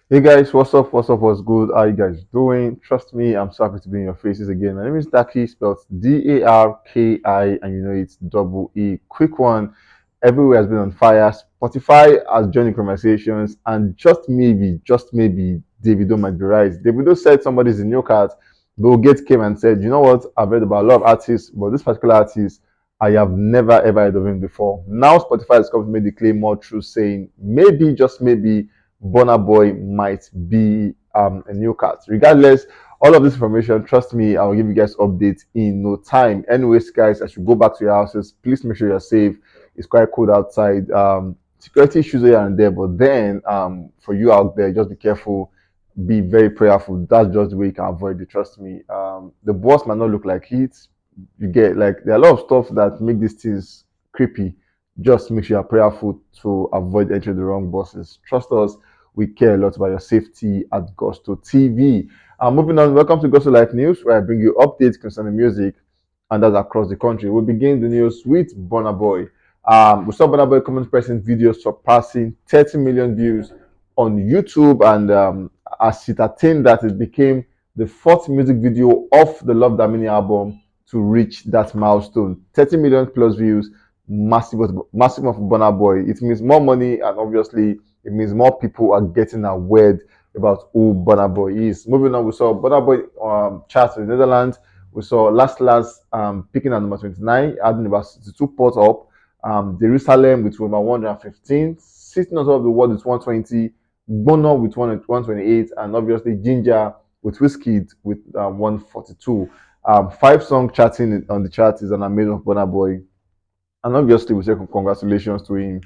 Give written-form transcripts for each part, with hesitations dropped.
Hey guys, what's up? What's up? What's good? How you guys doing? Trust me, I'm so happy to be in your faces again. My name is Daki, spelled Darki, and you know it's double E. Quick one. Everywhere has been on fire. Spotify has joined the conversations, and just maybe, Davido might be right. Davido said somebody's in your cart. Bill Gates came and said, "You know what? I've read about a lot of artists, but this particular artist, I have never ever heard of him before." Now Spotify has come to make the claim more true, saying maybe, just maybe, Burna Boy might be a new cat. Regardless, all of this information, trust me, I will give you guys updates in no time. Anyways, guys, as you go back to your houses, please make sure you're safe. It's quite cold outside. Security issues here and there, but then for you out there, just be careful. Be very prayerful. That's just the way you can avoid it. Trust me. The boss might not look like it. You get like there are a lot of stuff that make these things creepy. Just make sure you're prayerful to avoid entering the wrong bosses. Trust us, we care a lot about your safety at Gusto TV. Moving on, welcome to Gusto Life News, where I bring you updates concerning music and that's across the country. We'll begin the news with Burna Boy. We saw Burna Boy comment pressing videos surpassing 30 million views on YouTube, and as it attained that, it became the fourth music video of the Love That Mini album to reach that milestone. 30 million plus views, massive, massive of Burna Boy. It means more money, and obviously, it means more people are getting aware about who Burna Boy is. Moving on, we saw Burna Boy charts in the Netherlands. We saw Last picking at number 29, adding about 62 pots up. Jerusalem with number 115, sitting on top of the world with 120, Bono with 128, and obviously Ginger with Wizkid with 142. Five-song charting on the chart is an amazing Burna Boy, and obviously we say congratulations to him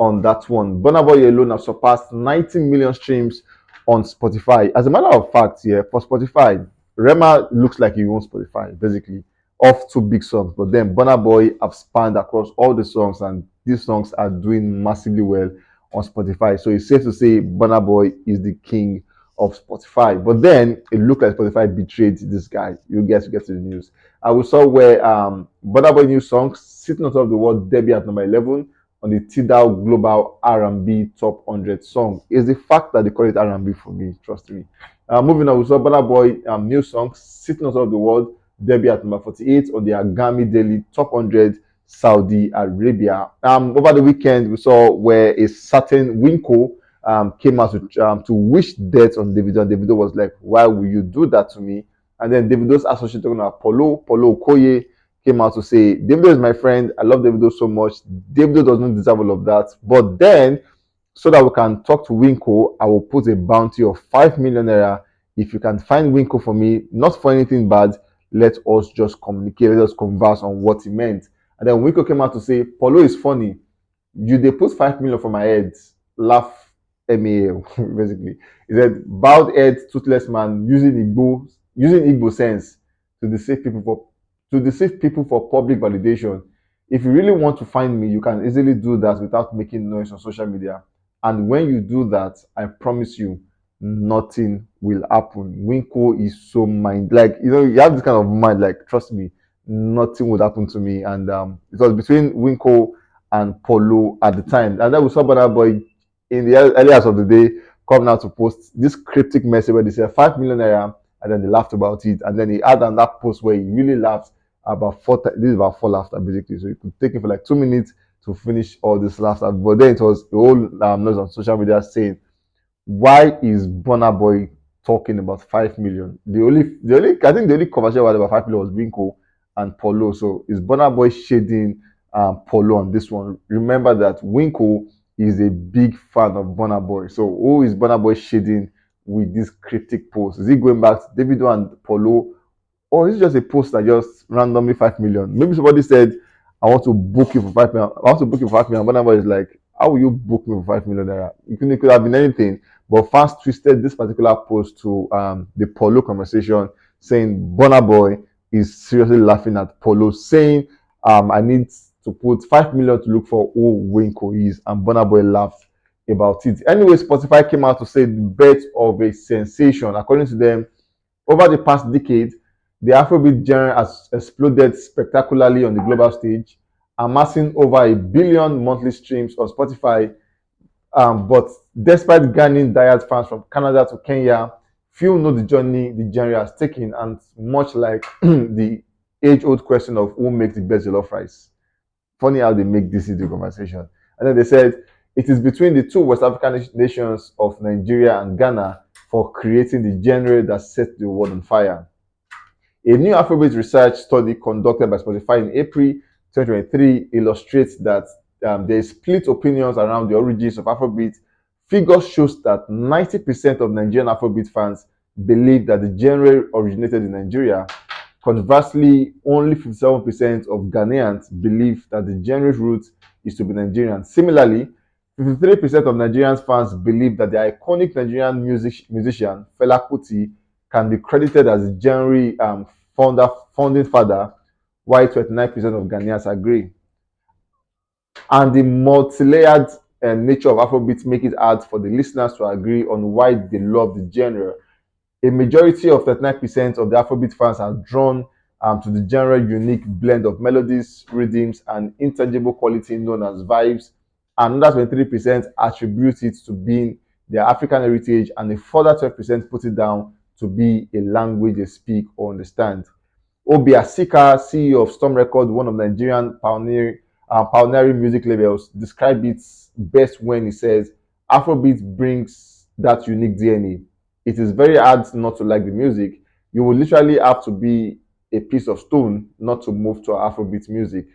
on that one. Burna Boy alone has surpassed 90 million streams on Spotify. As a matter of fact, yeah, for Spotify, Rema looks like he owns Spotify, basically, off two big songs. But then Burna Boy have spanned across all the songs, and these songs are doing massively well on Spotify. So it's safe to say Burna Boy is the king of Spotify. But then it looked like Spotify betrayed this guy. You guys get to the news. I we saw where Burna Boy new song sitting on top of the world debut at number 11 on the Tidal Global R&B Top 100 song. Is the fact that they call it R&B for me, trust me. Moving on, we saw Burna Boy new song sitting on top of the world debut at number 48 on the Agami Daily Top 100 Saudi Arabia. Over the weekend, we saw where a certain Winco came out to wish death on Davido, and Davido was like, "Why will you do that to me?" And then Davido's associate talking about Polo Okoye came out to say, Davido is my friend. I love Davido so much. Davido does not deserve all of that. But then, so that we can talk to Winco, I will put a bounty of 5 million naira. If you can find Winco for me, not for anything bad, let us just communicate, let us converse on what he meant. And then Winco came out to say, Polo is funny. You they put 5 million for my head, laugh MAL, basically. He said, bowed head, toothless man using Igbo sense to deceive people for public validation. If you really want to find me, you can easily do that without making noise on social media. And when you do that, I promise you, nothing will happen. Winko is so mind, like you have this kind of mind. Like trust me, nothing would happen to me. And it was between Winko and Polo at the time, and then we saw Burna Boy in the early hours of the day come out to post this cryptic message where they said 5 million naira, and then they laughed about it, and then he had on that post where he really laughed about four. This is about four laughter basically, so you could take it for like 2 minutes to finish all this laughter. But then it was the whole noise on social media saying, "Why is Burna Boy talking about 5 million?" I think the only conversation about 5 million was Winko and Polo. So is Burna Boy shading Polo on this one? Remember that Winko is a big fan of Burna Boy. So who is Burna Boy shading with this cryptic post? Is he going back to Davido and Polo, or is it just a post that just randomly 5 million? Maybe somebody said, "I want to book you for 5 million. I want to book you for 5 million." Burna Boy is like, "How will you book me for 5 million naira?" It could have been anything, but fans twisted this particular post to the Polo conversation, saying Burna Boy is seriously laughing at Polo, saying, "I need to put 5 million to look for who Winko is," and Burna Boy laughed about it. Anyway, Spotify came out to say the birth of a sensation. According to them, over the past decade, the Afrobeat genre has exploded spectacularly on the global stage, amassing over a billion monthly streams on Spotify, But despite gaining diehard fans from Canada to Kenya, few know the journey the genre has taken, and much like the age-old question of who makes the best jollof rice. Funny how they make this into conversation. And then they said it is between the two West African nations of Nigeria and Ghana for creating the genre that set the world on fire. A new Afrobeat research study conducted by Spotify in April 2023 illustrates that there is split opinions around the origins of Afrobeat. Figures shows that 90% of Nigerian Afrobeat fans believe that the genre originated in Nigeria. Conversely, only 57% of Ghanaians believe that the genre's root is to be Nigerian. Similarly, 53% of Nigerian fans believe that the iconic Nigerian musician Fela Kuti can be credited as the genre founding father, while 29% of Ghanaians agree. And the multi-layered nature of Afrobeat make it hard for the listeners to agree on why they love the genre. A majority of 39% of the Afrobeat fans are drawn to the genre unique blend of melodies, rhythms, and intangible quality known as vibes. Another 23% attribute it to being their African heritage, and a further 12% put it down to be a language they speak or understand. Obi Asika, CEO of Storm Records, one of Nigerian pioneering music labels, described it best when he says, Afrobeat brings that unique DNA. It is very hard not to like the music. You will literally have to be a piece of stone not to move to Afrobeat music.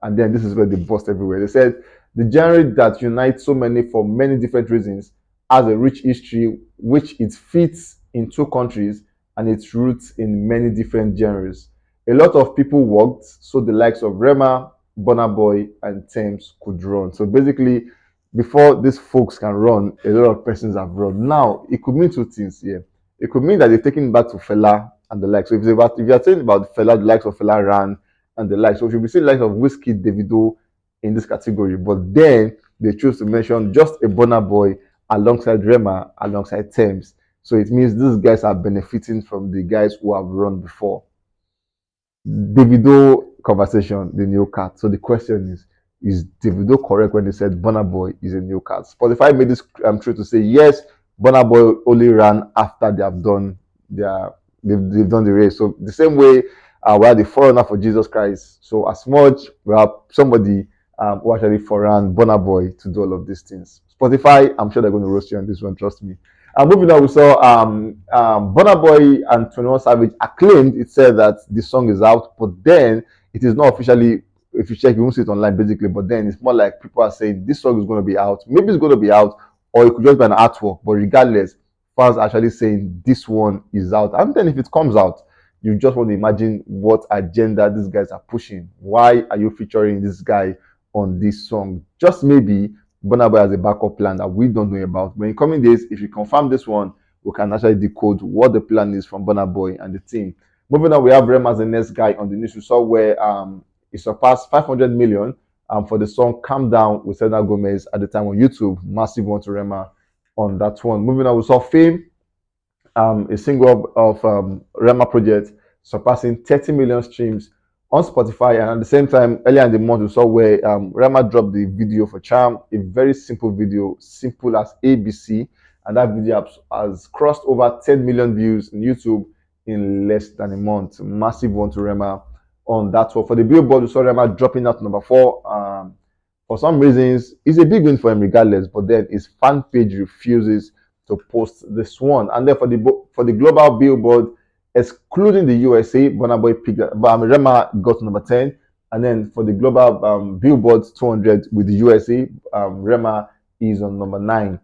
And then this is where they bust everywhere. They said the genre that unites so many for many different reasons has a rich history which it fits in two countries and its roots in many different genres. A lot of people worked so the likes of Rema, Burna Boy, and Thames could run. So basically, before these folks can run, a lot of persons have run. Now, it could mean two things here. It could mean that they're taking back to Fela and the likes. So if you're saying about Fela, the likes of Fela ran and the likes, so we should be seeing the likes of Wizkid, Davido in this category. But then they choose to mention just a Burna Boy alongside Rema, alongside Thames. So it means these guys are benefiting from the guys who have run before. Davido conversation, the new cat. So the question is Davido correct when they said Burna Boy is a new cat? Spotify made this true to say yes, Burna Boy only ran after they have done they've done the race. So the same way we are the forerunner for Jesus Christ. So as much we have somebody who actually foreran Burna Boy to do all of these things. Spotify, I'm sure they're going to roast you on this one. Trust me. Moving on, we saw Burna Boy and 21 Savage acclaimed. It said that the song is out, but then it is not officially. If you check, you won't see it online basically. But then it's more like people are saying this song is going to be out. Maybe it's going to be out, or it could just be an artwork. But regardless, fans are actually saying this one is out. And then if it comes out, you just want to imagine what agenda these guys are pushing. Why are you featuring this guy on this song? Just maybe Burna Boy has a backup plan that we don't know about. But in coming days, if you confirm this one, we can actually decode what the plan is from Burna Boy and the team. Moving on, we have Rema as the next guy on the news. We saw where he surpassed 500 million for the song Calm Down with Selena Gomez at the time on YouTube. Massive one to Rema on that one. Moving on, we saw Fame, a single of Rema project surpassing 30 million streams on Spotify. And at the same time, earlier in the month, we saw where Rema dropped the video for Charm, a very simple video, simple as ABC. And that video has crossed over 10 million views in YouTube in less than a month. Massive one to Rema on that one. For the Billboard, we saw Rema dropping out number 4. For some reasons, it's a big win for him regardless, but then his fan page refuses to post this one. And then for the global Billboard, excluding the USA, Burna Boy picked that, but Rema got number 10. And then for the global Billboard 200 with the USA, Rema is on number 9.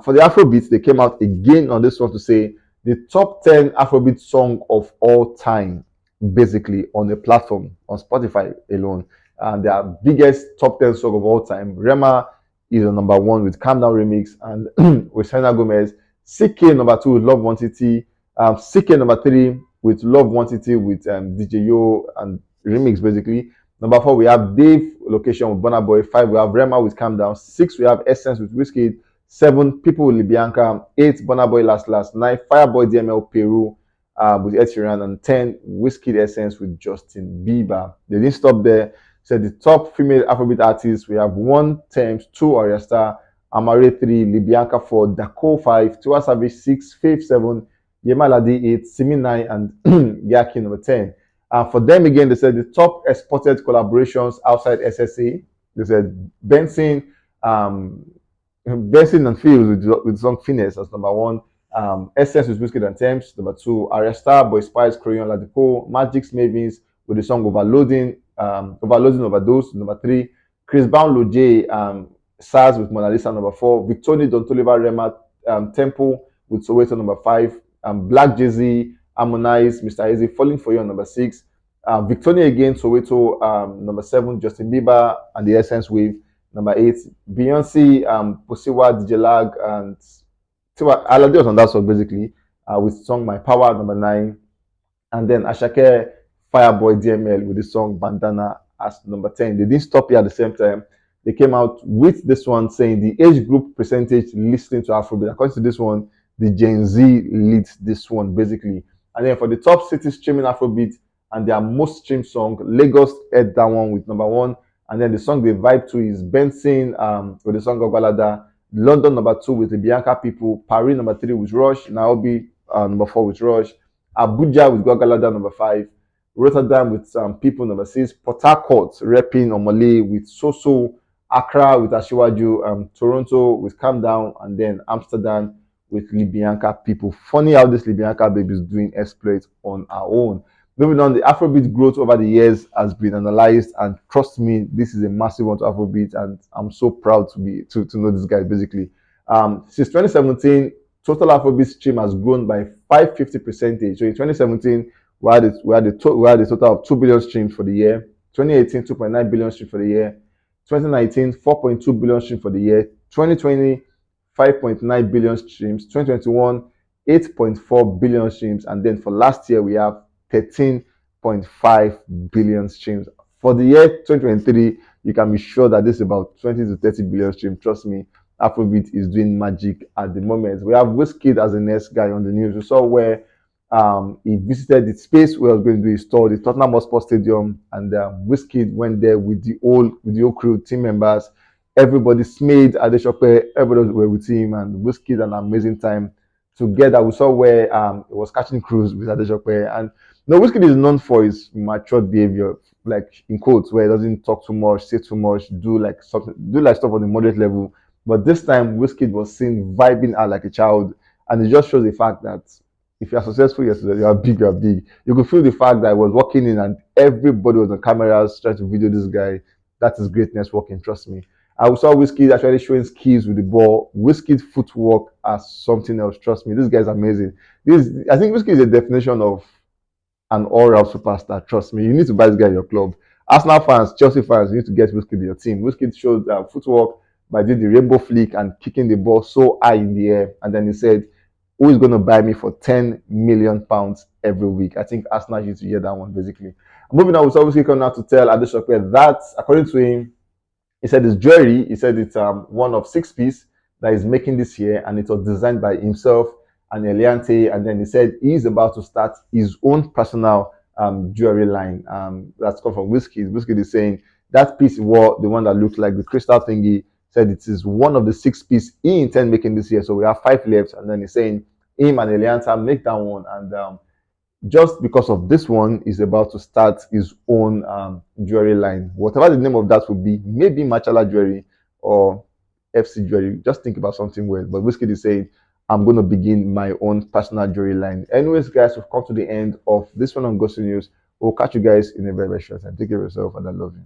For the Afrobeats, they came out again on this one to say the top 10 Afrobeat song of all time, basically on the platform, on Spotify alone. And their biggest top 10 song of all time. Rema is on number 1 with Calm Down Remix and with Selena Gomez. CK number 2 with Love Quantity. CK number 3 with Love Quantity with DJ Yo and Remix basically. Number 4 we have Dave Location with Burna Boy. 5 we have Rema with Calm Down. 6 we have Essence with Wizkid. 7 People with Libyanka. 8 Burna Boy Last Last. 9 Fireboy DML Peru with Ed Sheeran. And 10 Wizkid Essence with Justin Bieber. They didn't stop there. Said the top female Afrobeat artists, we have 1 Thames, 2 Arya Star, Amare 3, Libianca 4, Dako 5, Tiwa Savage 6, Faith 7, Yemaladi 8, Simi 9, and Yaki number 10. For them again, they said the top exported collaborations outside SSA. They said Benson and Fields with the song Finesse as number one. Essence with Wizkid and Thames, number two. Aresta, Boy Spice, Crayon Ladipo, Magic's Mavins with the song Overloading Overdose, number three. Chris Brown, Loj, SARS with Mona Lisa, number four. Victoni, Don Toliver, Rema, Temple with Soweto, number five. Black Jay-Z, Harmonize, Mr. Easy, Falling For You, number six. Victoria again, Soweto, number seven. Justin Bieber and the Essence Wave, number eight. Beyonce, Posiwa, DJ Lag, and Tiwa Alade was on that song basically, with song My Power, number nine. And then Asake, Fireboy, DML with the song Bandana as number 10. They didn't stop here at the same time. They came out with this one saying the age group percentage listening to Afrobeat. According to this one, the Gen Z leads this one basically. And then for the top city streaming Afrobeat and their most streamed song, Lagos had that one with number one. And then the song they vibe to is Benson with the song Ogbalada, London number two with the Bianca People, Paris number three with Rush, Nairobi number four with Rush, Abuja with Gogalada number five, Rotterdam with People number six, Port Harcourt repping Omole with Soso, Accra with Ashiwaju, Toronto with Calm Down, and then Amsterdam with Libyanka People. Funny how this Libyanka baby is doing exploits on our own. Moving on, the Afrobeat growth over the years has been analyzed, and trust me, this is a massive one to Afrobeat, and I'm so proud to know this guy basically. Since 2017, total Afrobeat stream has grown by 550%. So in 2017, we had a total of 2 billion streams for the year. 2018, 2.9 billion streams for the year. 2019, 4.2 billion streams for the year. 2020, 5.9 billion streams. 2021, 8.4 billion streams. And then for last year, we have 13.5 billion streams. For the year 2023, you can be sure that this is about 20 to 30 billion streams. Trust me, Afrobeat is doing magic at the moment. We have Wizkid as the next guy on the news. We saw where he visited the space where he was going to install the Tottenham Hotspur Stadium, and Wizkid went there with the whole crew, team members. Everybody smiled at the shop. Everybody was with him, and Wizkid an amazing time together. We saw where he was catching crews with Adesope, and Wizkid is known for his matured behavior, like in quotes, where he doesn't talk too much, say too much, do like stuff on the moderate level. But this time, Wizkid was seen vibing out like a child, and it just shows the fact that if you are successful, you are big, you are big. You could feel the fact that I was walking in and everybody was on cameras trying to video this guy. That is greatness working, trust me. I saw Wizkid actually showing skills with the ball. Wizkid footwork as something else, trust me. This guy is amazing. I think Wizkid is a definition of an all-round superstar, trust me. You need to buy this guy in your club. Arsenal fans, Chelsea fans, you need to get Wizkid in your team. Wizkid showed footwork by doing the rainbow flick and kicking the ball so high in the air. And then he said, who is going to buy me for 10 million pounds every week? I think Arsenal used to hear that one basically. Moving on, we saw Wizkid coming out to tell Adesope that, according to him, he said it's jewelry. He said it's one of 6 pieces that he's making this year, and it was designed by himself and Eliante. And then he said he's about to start his own personal jewelry line. That's come from Wizkid. Wizkid is saying that piece he wore, the one that looked like the crystal thingy, said it is one of the 6 pieces he intends making this year. So we have 5 left, and then he's saying him and Elianta make that one, and just because of this one, he's about to start his own jewelry line. Whatever the name of that would be, maybe Machala Jewelry or FC Jewelry. Just think about something weird. But Wizkid is saying, I'm going to begin my own personal jewelry line. Anyways, guys, we've come to the end of this one on Ghosty News. We'll catch you guys in a very, very short time. Take care of yourself, and I love you.